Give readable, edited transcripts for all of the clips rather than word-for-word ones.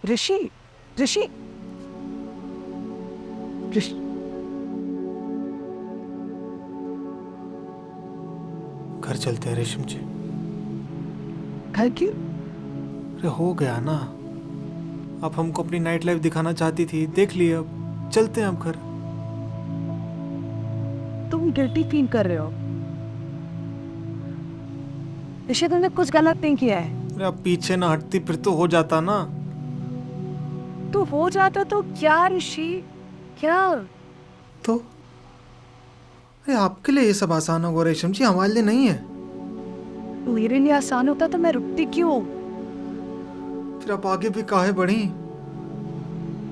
ऋषि ऋषि ऋषि घर चलते हैं रेशम जी। घर क्यों? अरे हो गया ना, आप हमको अपनी नाइट लाइफ दिखाना चाहती थी, देख लिए, अब चलते हैं अब घर। तुम गिल्टी फील कर रहे हो ऋषि, तुमने कुछ गलत नहीं किया है। अरे आप पीछे ना हटती फिर तो हो जाता ना। तो हो जाता तो क्या ऋषि, क्या? तो अरे आपके लिए ये सब आसान होगा रेशम जी, हमारे लिए नहीं है। मेरे लिए आसान होता तो मैं रुकती क्यों? फिर आप आगे भी काहे बढ़ी?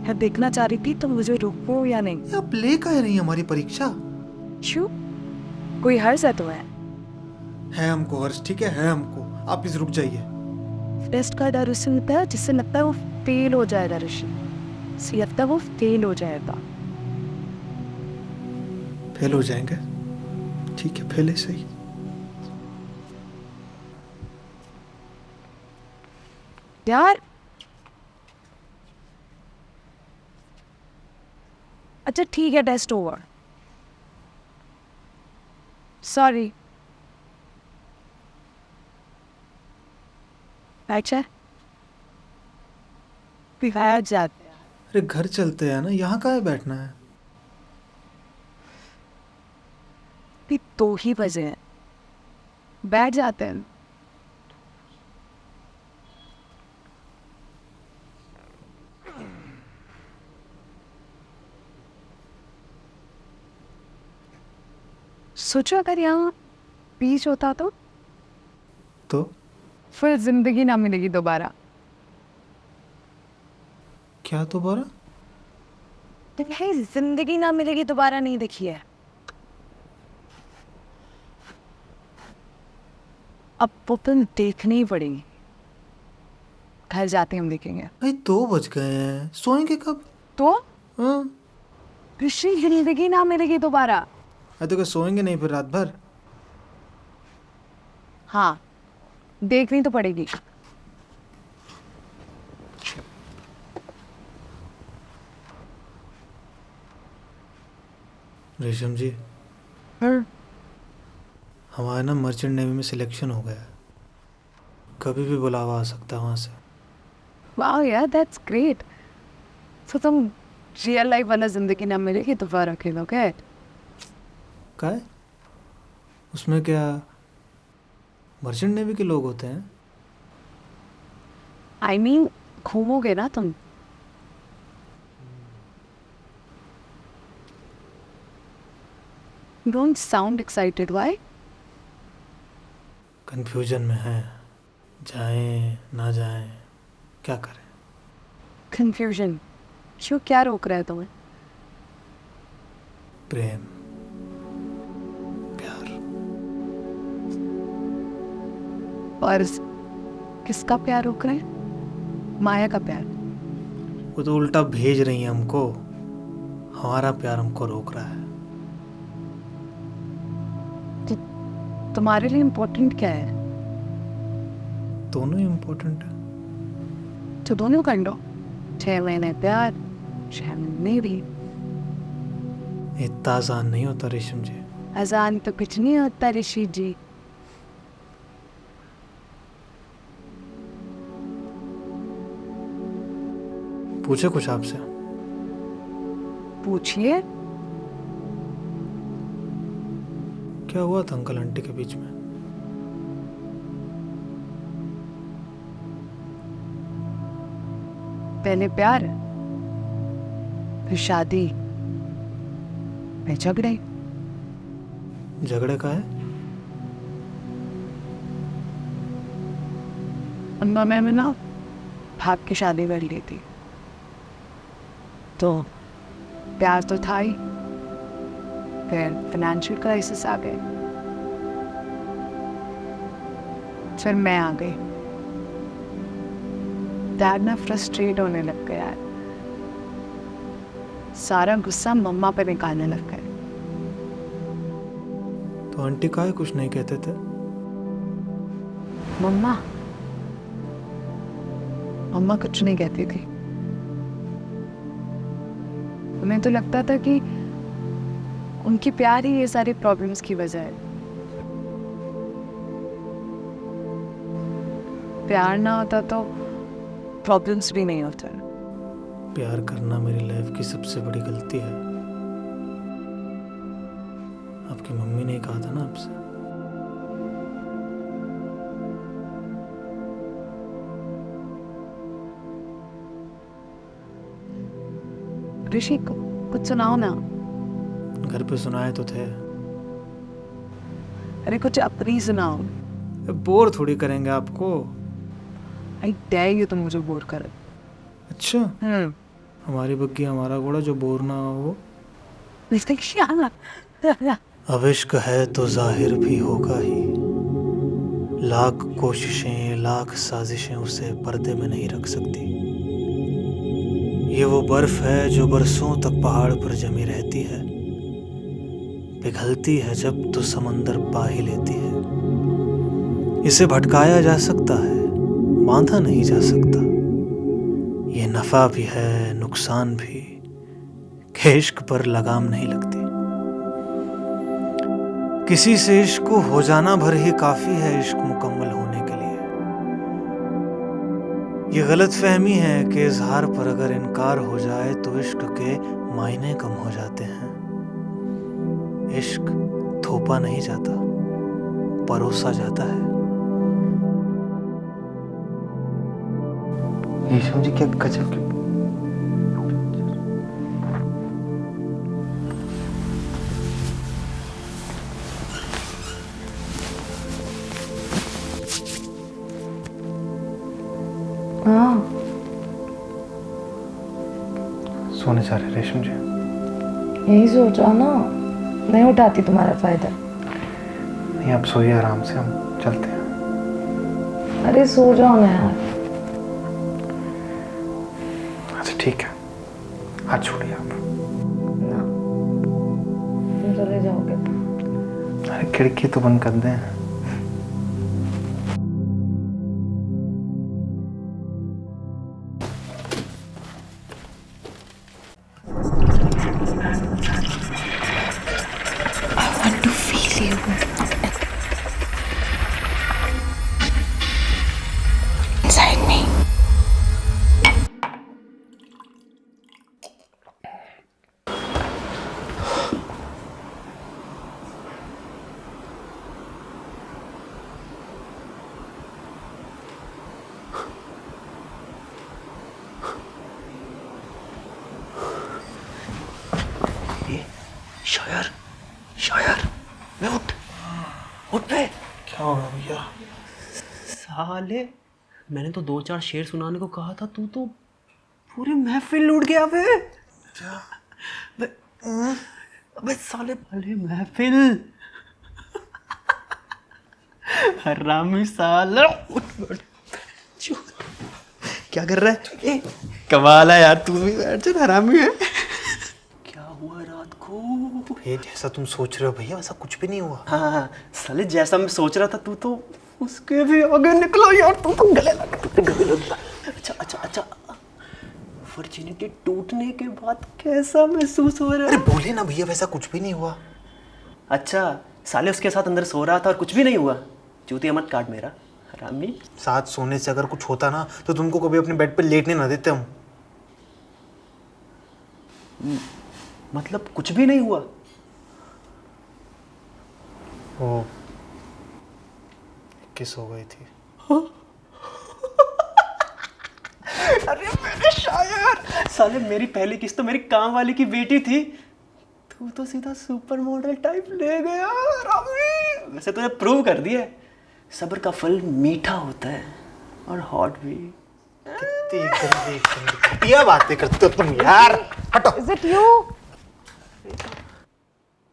मैं देखना चाह रही थी तुम मुझे रोको या नहीं। ये आप ले काहे रही हमारी परीक्षा? क्यों? कोई हर्ज है तुम्हें? है हमको हर्ष, ठीक है हमको, आप इस रुक जाइए। टेस्ट का डर उससे होता है जिससे लगता है वो फेल हो जाएगा ऋषि, इससे लगता है वो फेल हो जाएगा। फेल हो जाएंगे, ठीक है फेले सही। यार अच्छा ठीक है, टेस्ट ओवर, सॉरी। अच्छा बैठ जाते हैं। अरे घर चलते हैं ना, यहाँ काहे बैठना है? अभी 2 ही बजे हैं, बैठ जाते हैं। सोचो अगर यहाँ बीच होता तो फिर जिंदगी ना मिलेगी दोबारा। क्या दोबारा? तुम्हें जिंदगी ना मिलेगी दोबारा, नहीं देखी है? अब वो फिल्म देखनी ही पड़ेगी। घर जाते हम देखेंगे। भाई 2 बज गए हैं, सोएंगे कब? तो हाँ ऋषि जिंदगी ना मिलेगी दोबारा। अरे तो क्या सोएंगे नहीं फिर रात भर? हाँ देखनी तो पड़ेगी। रेशम जी, हमारा ना मर्चेंट नेवी में सिलेक्शन हो गया है, कभी भी बुलावा आ सकता है वहाँ से। वाह यार दैट्स ग्रेट। तो तुम रियल लाइफ वाला जिंदगी ना मिलेगी दोबारा खेलोगे? क्या है उसमें, क्या मर्चेंट नेवी के लोग होते हैं? आई मीन घूमोगे ना तुम? Don't sound excited, why? Confusion में है, जाएं ना जाएं, क्या करें? कंफ्यूजन क्यों, क्या रोक रहा है तुम्हें? प्रेम, प्यार। और किसका प्यार रोक रहे हैं? माया का प्यार? वो तो उल्टा भेज रही है हमको, हमारा प्यार हमको रोक रहा है। तुम्हारे लिए इम्पोर्टेंट क्या है? दोनों ही इम्पोर्टेंट है। तो दोनों कर लो, 6 महीने प्यार, 6 महीने भी। इतना आसान नहीं होता रेशम जी। आसान तो कुछ नहीं होता ऋषि जी। पूछे कुछ आपसे? पूछिए। क्या हुआ था अंकल आंटी के बीच में? पहले प्यार, फिर शादी, फिर झगड़े। झगड़े का है? अम्मा मैं ना भाग के शादी कर ली थी, तो प्यार तो था ही, फिर फाइनेंशियल क्राइसिस आ गए, फिर मैं आ गई। डैड ना फ्रस्ट्रेट होने लग गया है, सारा गुस्सा मम्मा पे निकालने लग गए। तो आंटी काहे कुछ नहीं कहते थे? मम्मा मम्मा कुछ नहीं कहती थी। हमें तो लगता था कि उनकी प्यार ही ये सारी प्रॉब्लम्स की वजह है। प्यार ना होता तो प्रॉब्लम्स भी नहीं होते। प्यार करना मेरी लाइफ की सबसे बड़ी गलती है। आपकी मम्मी ने कहा था ना आपसे। ऋषि कुछ सुनाओ ना। घर पे सुनाए तो थे। अरे कुछ अपनी सुनाओ। बोर थोड़ी करेंगे आपको। आई डेयर यू, तुम मुझे बोर कर। अच्छा, हमारी बग्गी हमारा घोड़ा, जो बोर ना हो। अब इश्क है तो जाहिर भी होगा ही। लाख कोशिशें लाख साजिशें उसे पर्दे में नहीं रख सकती। ये वो बर्फ है जो बरसों तक पहाड़ पर जमी रहती है, पिघलती है जब तो समंदर पा ही लेती है। इसे भटकाया जा सकता है, बांधा नहीं जा सकता। ये नफा भी है नुकसान भी, कि इश्क पर लगाम नहीं लगती। किसी से इश्क को हो जाना भर ही काफी है इश्क मुकम्मल होने के लिए। ये गलत फहमी है कि इजहार पर अगर इनकार हो जाए तो इश्क के मायने कम हो जाते हैं। इश्क थोपा नहीं जाता, परोसा जाता है। ईशम जी क्या गजब की। हाँ, सोने जा रहे रेशम जी। यही सोचा ना, नहीं उठाती तुम्हारा फायदा। नहीं, आप सोइए आराम से, हम चलते हैं। अरे सो जाओ ना यार। अच्छा ठीक है, हाथ छोड़िए आप। ना, तुम चले जाओगे। अरे खिड़की तो बंद कर दें। शायर, शायर, मैं उठ बे। क्या होगा भैया? साले, मैंने तो 2-4 शेर सुनाने को कहा था, तू तो पूरी महफिल लूट गया बे। क्या? अबे साले, भले महफिल। हरामी साला, उठ बैठ। क्या कर रहा है? ए, कमाल है यार, तू भी बैठ जा, हरामी है। क्या हुआ रात को? ये जैसा तुम सोच रहे हो भैया वैसा कुछ भी नहीं हुआ। हाँ साले, जैसा मैं सोच रहा था तू तो उसके भी आगे निकला यार, तू तो गले लगा। अच्छा, वर्जिनिटी टूटने के बाद कैसा महसूस हो रहा अरे है? बोले ना भैया वैसा कुछ भी नहीं हुआ। अच्छा साले, उसके साथ अंदर सो रहा था और कुछ भी नहीं हुआ? जूती मत काट मेरा हरामी। साथ सोने से अगर कुछ होता ना तो तुमको कभी अपने बेड पे लेटने ना देते हम। मतलब कुछ भी नहीं हुआ? वो किस हो गई थी। अरे मेरे शायर साले, मेरी पहली किस्त तो मेरी काम वाली की बेटी थी, तू तो सीधा सुपर मॉडल टाइप ले गया हरामी। वैसे तूने प्रूव कर दिया है, सब्र का फल मीठा होता है और हॉट भी। कितनी गंदी घटिया बातें करते हो तुम यार। हटो। Is it you?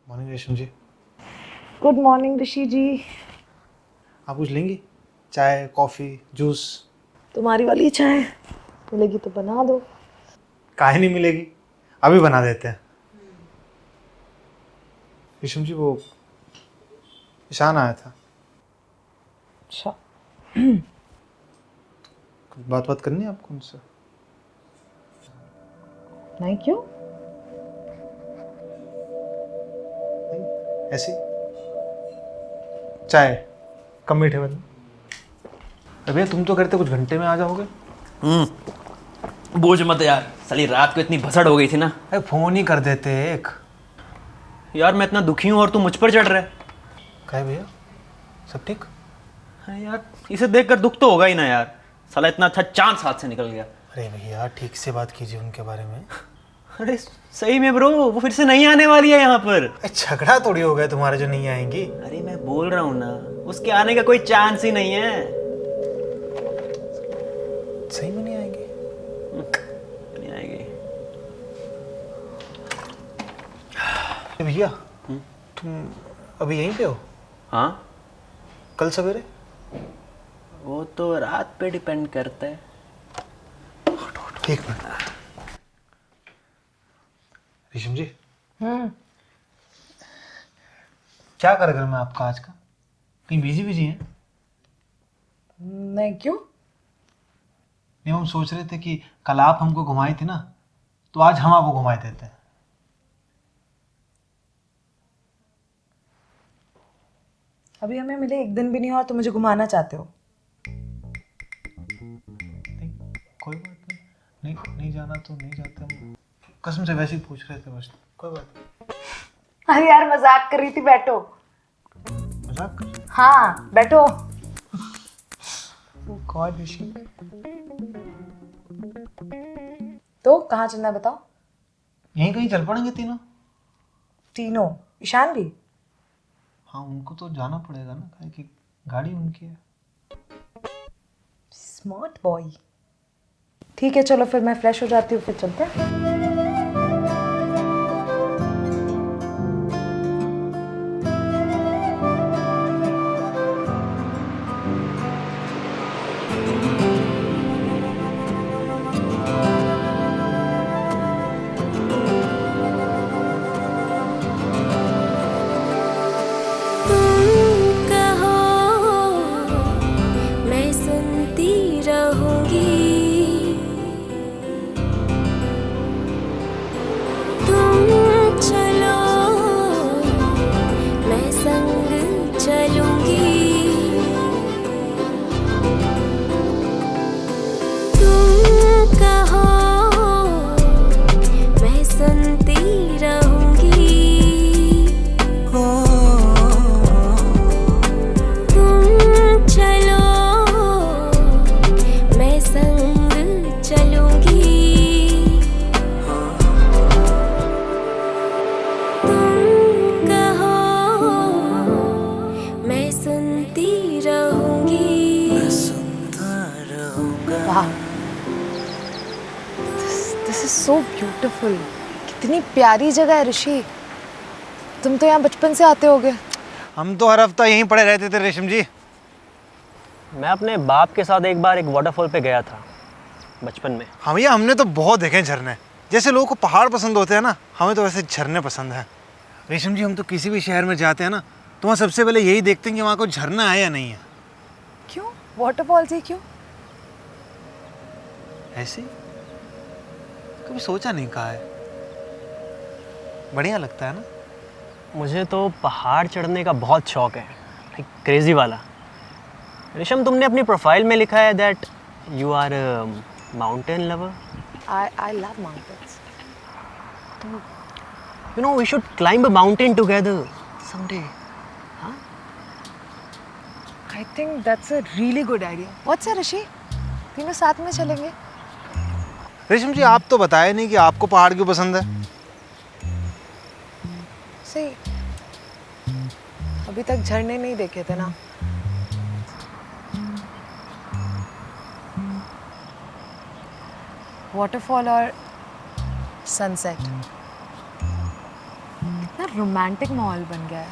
मॉर्निंग रेशम जी। Good morning ऋषि जी। आप कुछ लेंगी? चाय, कॉफी, जूस? तुम्हारी वाली चाय मिलेगी तो बना दो। काहे नहीं मिलेगी, अभी बना देते हैं। रेशम जी वो ईशान आया था, अच्छा, बात करनी है आपको उनसे। नहीं क्यों? ऐसी चाय कम मीठे वाली। अरे भैया तुम तो करते कुछ घंटे में आ जाओगे। बोझ मत यार, साली रात को इतनी भसड़ हो गई थी ना। अरे फोन ही कर देते एक। यार मैं इतना दुखी हूँ और तू मुझ पर चढ़ रहा है। क्या है भैया, सब ठीक? हाँ यार, इसे देखकर दुख तो होगा ही ना यार। साला इतना अच्छा चांस हाथ से निकल गया। अरे भैया ठीक से बात कीजिए उनके बारे में। अरे सही में ब्रो, वो फिर से नहीं आने वाली है यहाँ पर। झगड़ा थोड़ी हो गया तुम्हारे जो नहीं आएंगी। अरे मैं बोल रहा हूँ ना, उसके आने का कोई चांस ही नहीं है। सही में नहीं आएंगी? नहीं आएगी। भैया तुम अभी यहीं पे हो? हाँ, कल सवेरे? वो तो रात पे डिपेंड करता है। एक मिनट। रेशम जी क्या कार्यक्रम है आपका आज का? कहीं बिजी हैं? नहीं, क्यों? नहीं, हम सोच रहे थे कि कल आप हमको घुमाए थे ना, तो आज हम आपको घुमाए देते हैं। अभी हमें मिले एक दिन भी नहीं हुआ तो मुझे घुमाना चाहते हो? नहीं, कोई बात नहीं, नहीं जाना तो नहीं जाते हम, कसम से वैसे ही पूछ रहे थे बस, कोई बात नहीं। अरे यार मजाक कर रही थी, बैठो। मजाक कर? हाँ बैठो। गॉड ऋषि। तो कहाँ चलना है बताओ? यहीं कहीं चल पड़ेंगे तीनों। तीनों? ईशान भी? हाँ उनको तो जाना पड़ेगा ना, काहे कि गाड़ी उनकी है। Smart boy. ठीक है चलो फिर मैं फ्रेश हो जाती हूँ, फिर चलते हैं। This is so beautiful. कितनी प्यारी जगह है ऋषि। तुम तो यहाँ बचपन से आते होगे। हम तो हर हफ्ता यहीं पड़े रहते थे रेशम जी। मैं अपने बाप के साथ एक बार एक वाटरफॉल पे गया था बचपन में। हाँ भैया हमने तो बहुत देखे झरने। जैसे लोगों को पहाड़ पसंद होते हैं ना, हमें तो वैसे झरने पसंद हैं। रेशम जी हम तो किसी भी शहर में जाते हैं ना, तो वहाँ सबसे पहले यही देखते हैं कि वहाँ कोई झरना है या नहीं है। क्यों? वाटरफॉल से क्यों? ऐसे कभी सोचा नहीं, कहा है बढ़िया लगता है ना। मुझे तो पहाड़ चढ़ने का बहुत शौक है, लाइक क्रेजी वाला। ऋषम तुमने अपनी प्रोफाइल में लिखा है that you are mountain lover. I love mountains. You know, we should climb a mountain together someday. I think that's a really good idea. What's it, ऋषि? तीनों साथ में चलेंगे। रेशम जी आप तो बताए नहीं कि आपको पहाड़ क्यों पसंद है। सही, अभी तक झरने नहीं देखे थे ना। वाटरफॉल और सनसेट, कितना रोमांटिक माहौल बन गया है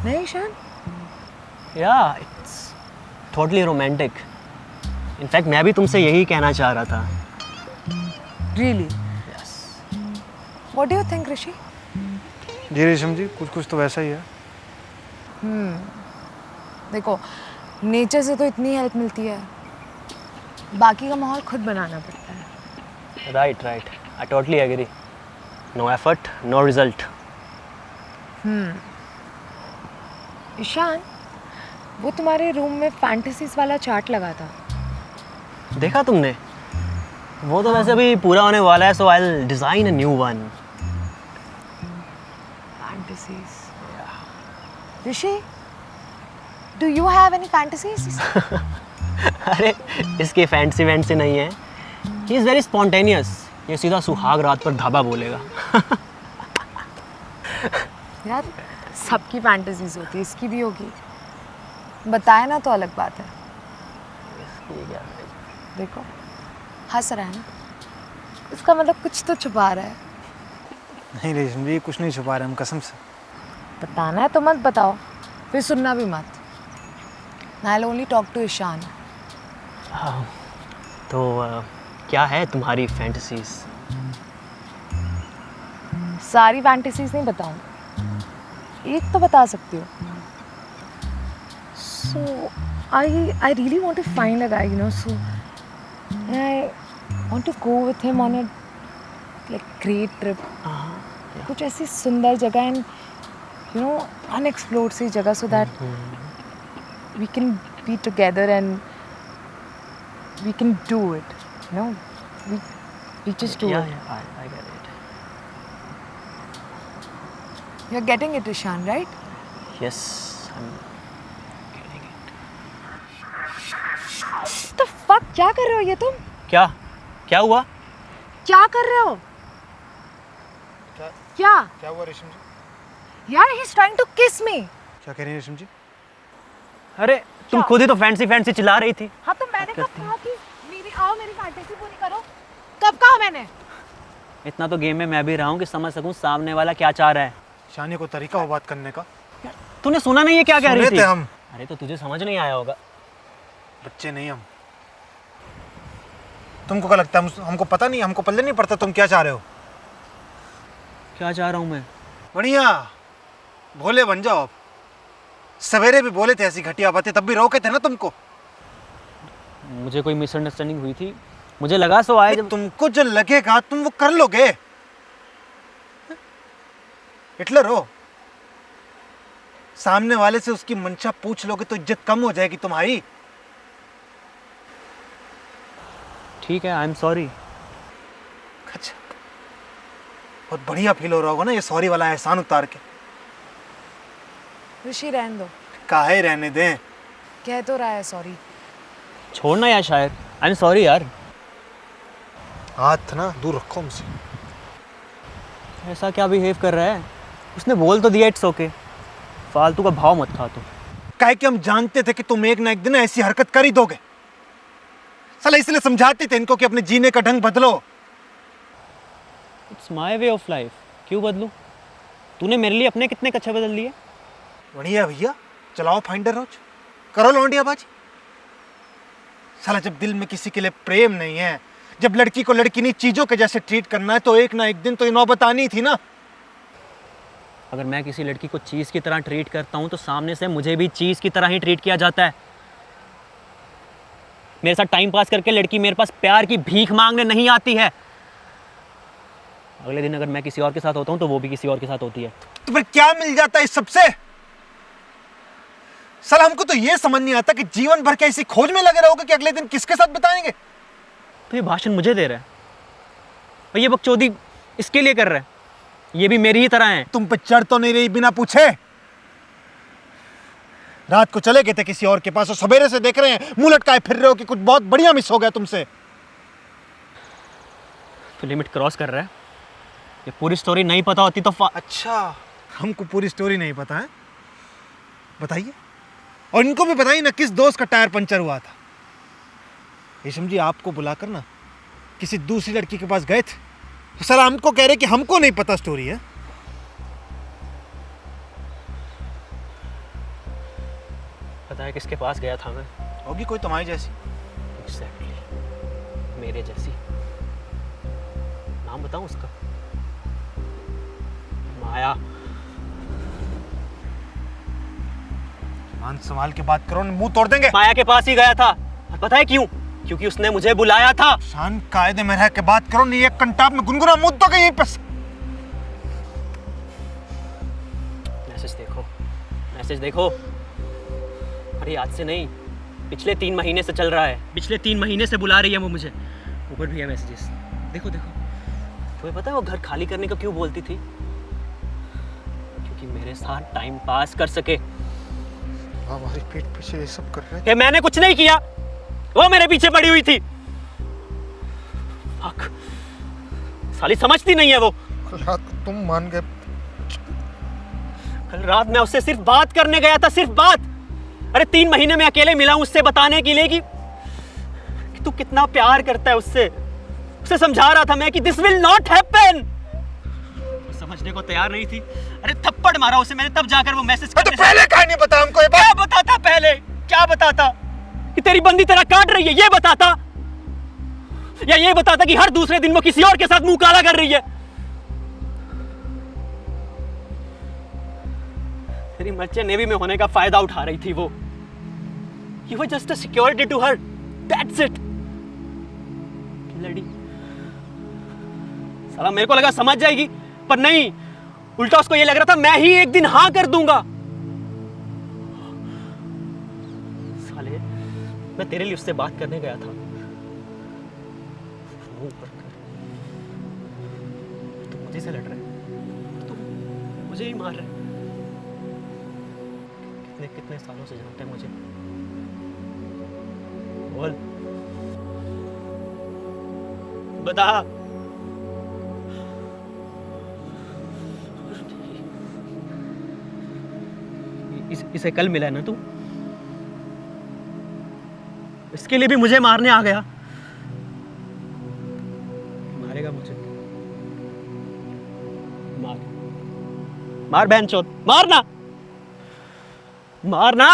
नहीं Ishan? Yeah, it's totally romantic. In fact, मैं भी तुमसे यही कहना चाह रहा था। Really? Yes. What do you think, ऋषि? जी रेशम जी कुछ कुछ तो वैसा ही है। देखो नेचर से तो इतनी हेल्प मिलती है, बाकी का माहौल खुद बनाना पड़ता है। Right, right. I totally agree. No effort, no result. Ishan, वो तुम्हारे रूम में फैंटेसीज वाला चार्ट लगा था। देखा तुमने? वो तो वैसे अभी पूरा होने वाला है, so I will design a new one. Fantasies. Rishi, do you have any fantasies? अरे इसकी फैंसी वैंसी नहीं है, ही इज़ वेरी स्पॉन्टेनियस। ये सीधा सुहाग रात पर धाबा बोलेगा। यार सबकी फैंटेसीज होती है, इसकी भी होगी। बताए ना तो अलग बात है। देखो हंस रहा है ना, इसका मतलब कुछ तो छुपा रहा है। नहीं रेशम जी, कुछ नहीं छुपा रहे हम, कसम से। बताना है तो मत बताओ, फिर सुनना भी मत। I'll only talk to Ishan. तो क्या है तुम्हारी फैंटेसीज? सारी फैंटेसीज नहीं बताऊँ, एक तो बता सकती हो। So I really want to find a guy, you know, so I want to go with him on a like great trip. कुछ ऐसी सुंदर जगह and you know unexplored सी जगह, so that we can be together and we can do it, you know, we just do it. Yeah, I get it. You're getting it, Ishan, right? Yes, I'm getting it. What the fuck, क्या कर रहे हो ये तुम? क्या? क्या हुआ? क्या कर रहे हो? क्या? क्या हुआ रेशम जी? यार, he's trying to kiss me. क्या कह रही हैं रेशम जी? अरे तुम क्या? खुद ही तो फैंसी फैंसी चिल्ला रही थी। हाँ तो मैंने कब कहा कि मेरी फैंटेसी पूरी करो? कब कहा मैंने? इतना तो गेम में मैं भी रहा हूँ कि समझ सकूँ सामने वाला क्या चाह रहा है। शानी को तरीका हो बात करने का। तूने सुना नहीं है क्या कह रही सुने थी? थे हम। अरे तो तुझे समझ नहीं आया होगा। बच्चे नहीं हम। तुमको क्या लगता है हमको पता नहीं, हमको पल्ले नहीं पड़ता तुम क्या चाह रहे हो? क्या चाह रहा हूँ मैं? बढ़िया भोले बन जाओ। सवेरे भी बोले थे ऐसी घटिया बातें, तब भी रोके थे ना तुमको। मुझे कोई मिसअंडरस्टैंडिंग हुई थी, मुझे लगा सो आए जब। तुमको जो लगेगा तुम वो कर लोगे। हिटलर हो, सामने वाले से उसकी मंशा पूछ लोगे तो इज्जत कम हो जाएगी तुम्हारी। ठीक है, आई एम सॉरी। अच्छा, बहुत बढ़िया फील हो रहा होगा ना ये सॉरी वाला एहसान उतार के। ऋषि रहने दो, काहे रहने दें। कह तो रहा है सॉरी। छोड़ना यार, शायर आई एम सॉरी यार। हाथ ना दूर रखो हमसे। ऐसा क्या बिहेव कर रहा है? उसने बोल तो दिया इट्स ओके, फालतू का भाव मत खा तुम। काहे कि हम जानते थे कि तुम एक ना एक दिन ऐसी हरकत कर ही दोगे। साला इसलिए समझाते थे इनको कि अपने जीने का ढंग बदलो। It's my way of life, क्यों बदलूं? तूने मेरे लिए अपने कितने कच्चे बदल लिए। बढ़िया भैया, चलाओ फाइंडर रोज, करो लौंडिया बाजी। साला जब दिल में किसी के लिए प्रेम नहीं है, जब लड़की को लड़की नहीं चीजों के जैसे ट्रीट करना है, तो एक ना एक दिन तो ये नौबत आनी थी ना। अगर मैं किसी लड़की को चीज़ की तरह ट्रीट करता हूँ तो सामने से मुझे भी चीज़ की तरह ही ट्रीट किया जाता है। मेरे साथ टाइम पास करके लड़की मेरे पास प्यार की भीख मांगने नहीं आती है। अगले दिन अगर मैं किसी और के साथ होता हूँ तो वो भी किसी और के साथ होती है। तो फिर क्या मिल जाता है इस सबसे? साला हमको तो ये समझ नहीं आता कि जीवन भर क्या इसी खोज में लगे रहोगे कि अगले दिन किसके साथ बिताएंगे। तो ये भाषण मुझे दे रहा है और ये बकचोदी इसके लिए कर रहा है। ये भी मेरी ही तरह है। तुम पे चढ़ तो नहीं रही बिना पूछे। रात को चले गए थे किसी और के पास और सवेरे से देख रहे हैं मुंह लटकाए फिर रहे हो कि कुछ बहुत बढ़िया मिस हो गया तुमसे। तो लिमिट क्रॉस कर रहा है। ये पूरी स्टोरी नहीं पता होती तो अच्छा, हमको पूरी स्टोरी नहीं पता है, बताइए। और इनको भी बताइए ना किस दोस्त का टायर पंचर हुआ था। रेशम जी आपको बुलाकर ना किसी दूसरी लड़की के पास गए थे, तो सर हमको कह रहे कि हमको नहीं पता स्टोरी है। पता है किसके पास गया था मैं? होगी कोई तुम्हारी जैसी। एग्जैक्टली, मेरे जैसी। नाम बताऊं उसका? माया। मान संभाल के बात करो, मुंह तोड़ देंगे। माया के पास ही गया था और पता है क्यों? क्योंकि उसने मुझे बुलाया था। शान कायदे में रह के बात करो, नहीं एक कंटाप में गुनगुना मुद्दों का यहीं पे। मैसेज देखो। अरे आज से नहीं, पिछले 3 महीने से चल रहा है। पिछले 3 महीने से बुला रही है वो मुझे। ऊपर भी है मैसेजेस, देखो देखो। तुम्हें पता है वो घर खाली करने को क्यों बोलती थी? क्योंकि मेरे साथ टाइम पास कर सके। हमारे पेट पीछे ये सब कर रहे हैं। ये मैंने कुछ नहीं किया, वो मेरे पीछे पड़ी हुई थी। फक, साली समझती नहीं है वो। कल रात को तुम मान गए। कल रात मैं उससे सिर्फ बात करने गया था, सिर्फ बात। अरे 3 महीने में अकेले मिला हूं उससे बताने के लिए कि तू कितना प्यार करता है उससे। उसे समझा रहा था मैं कि दिस विल नॉट हैपन। समझने को तैयार नहीं थी। अरे थप्पड़ मारा उसे मैंने, तब जाकर वो मैसेज तो पहले कहा नहीं बता हमको ये बात? क्या बताता पहले? क्या बताता कि तेरी बंदी तेरा काट रही है, ये बताता? या ये बताता कि हर दूसरे दिन वो किसी और के साथ मुंह काला कर रही है? तेरी मर्चेंट नेवी में होने का फायदा उठा रही थी वो। You were just a security to her. That's it. लड़ी। साला मेरे को लगा समझ जाएगी, पर नहीं। उल्टा उसको ये लग रहा था मैं ही एक दिन हाँ कर दूंगा। साले, मैं तेरे लिए उससे बात करने गया था। मुंह पर कर। तुम मुझे से लड़ रहे, तुम मुझे ही मार रहे। कितने सालों से जानते हैं मुझे? बोल, बता। इसे कल मिला है ना तू? इसके लिए भी मुझे मारने आ गया? मारेगा मुझे? मार, मार बहनचोद, मारना, मारना।